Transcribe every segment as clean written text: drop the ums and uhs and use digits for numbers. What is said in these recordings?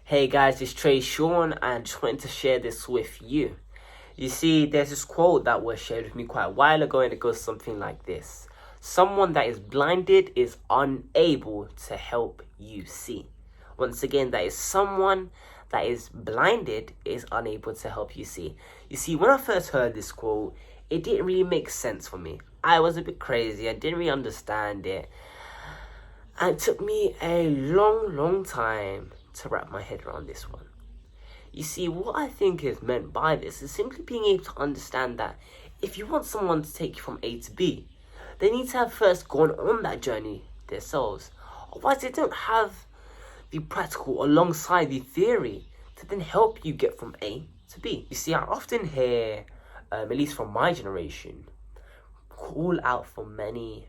Hey guys, it's Trey Sean and just wanted to share this with you. You see, there's this quote that was shared with me quite a while ago and it goes something like this. Someone that is blinded is unable to help you see. Once again, that is someone that is blinded is unable to help you see. You see, when I first heard this quote, it didn't really make sense for me. I was a bit crazy. I didn't really understand it. And it took me a long time to wrap my head around this one. You see, what I think is meant by this is simply being able to understand that if you want someone to take you from A to B, they need to have first gone on that journey themselves. Otherwise, they don't have the practical alongside the theory to then help you get from A to B. You see, I often hear, at least from my generation, call out for many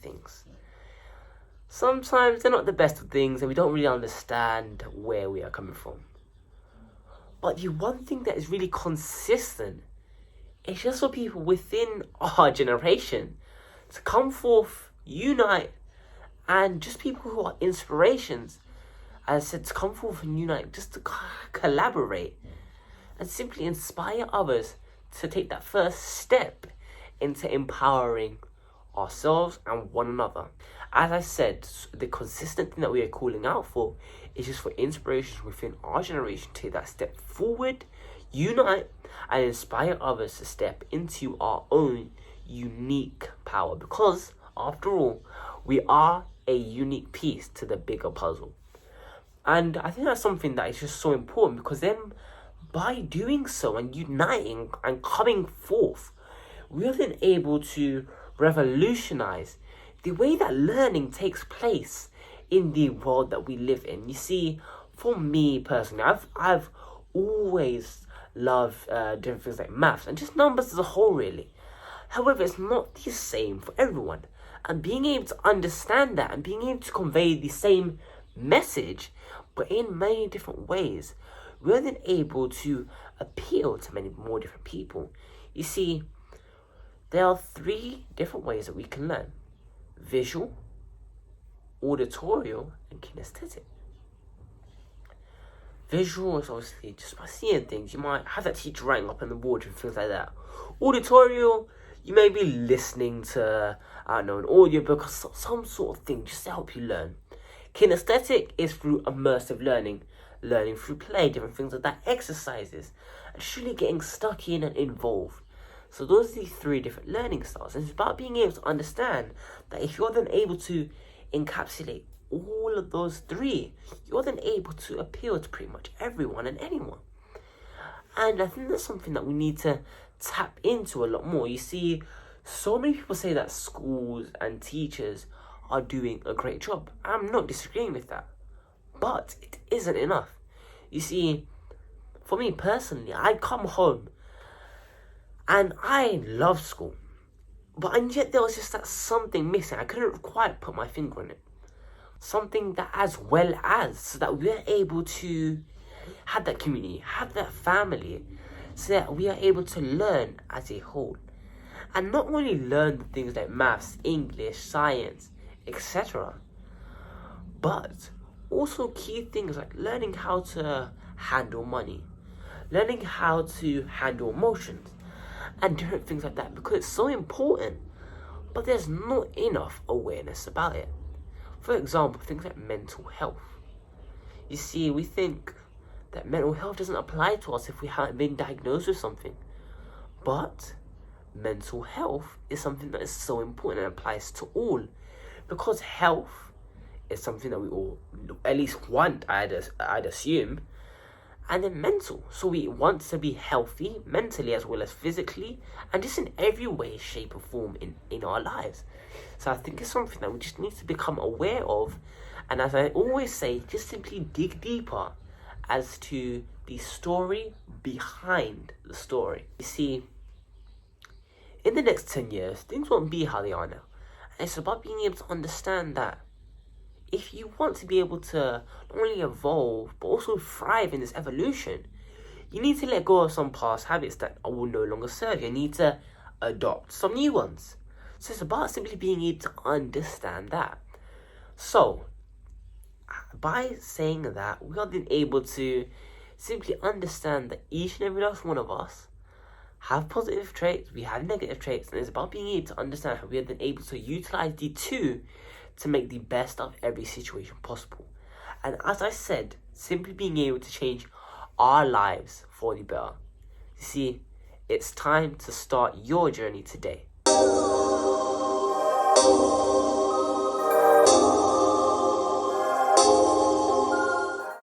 things. Sometimes they're not the best of things and we don't really understand where we are coming from. But the one thing that is really consistent is just for people within our generation to come forth, unite, and just people who are inspirations, as I said, to come forth and unite, just to collaborate and simply inspire others to take that first step into empowering ourselves and one another. As I said, the consistent thing that we are calling out for is just for inspirations within our generation to take that step forward, unite, and inspire others to step into our own unique power. Because, after all, we are a unique piece to the bigger puzzle. And I think that's something that is just so important, because then by doing so and uniting and coming forth, we are then able to revolutionize the way that learning takes place in the world that we live in. You see, for me personally, I've always loved different things like maths and just numbers as a whole, really. However, it's not the same for everyone. And being able to understand that and being able to convey the same message, but in many different ways, we're then able to appeal to many more different people. You see, there are 3 different ways that we can learn: visual, auditorial, and kinesthetic. Visual is obviously just by seeing things. You might have that teacher writing up on the board and things like that. Auditorial, you may be listening to, an audiobook or some sort of thing just to help you learn. Kinesthetic is through immersive learning through play, different things like that, exercises, and truly getting stuck in and involved. So those are the 3 different learning styles. And it's about being able to understand that if you're then able to encapsulate all of those 3, you're then able to appeal to pretty much everyone and anyone. And I think that's something that we need to tap into a lot more. You see, so many people say that schools and teachers are doing a great job. I'm not disagreeing with that. But it isn't enough. You see, for me personally, I come home and I love school, and yet there was just that something missing. I couldn't quite put my finger on it. Something that as well as, so that we're able to have that community, have that family, so that we are able to learn as a whole. And not only learn the things like maths, English, science, etc., but also key things like learning how to handle money, learning how to handle emotions, and different things like that, because it's so important, but there's not enough awareness about it. For example, things like mental health. You see, we think that mental health doesn't apply to us if we haven't been diagnosed with something, but mental health is something that is so important and applies to all, because health is something that we all at least want, I'd assume. And then mental. So we want to be healthy mentally as well as physically, and just in every way, shape or form in our lives. So I think it's something that we just need to become aware of. And as I always say, just simply dig deeper as to the story behind the story. You see, in the next 10 years, things won't be how they are now. And it's about being able to understand that if you want to be able to not only evolve, but also thrive in this evolution, you need to let go of some past habits that will no longer serve you. You need to adopt some new ones. So it's about simply being able to understand that. So, by saying that, we are then able to simply understand that each and every last one of us have positive traits, we have negative traits, and it's about being able to understand how we are then able to utilize the two to make the best of every situation possible. And as I said, simply being able to change our lives for the better. You see, it's time to start your journey today.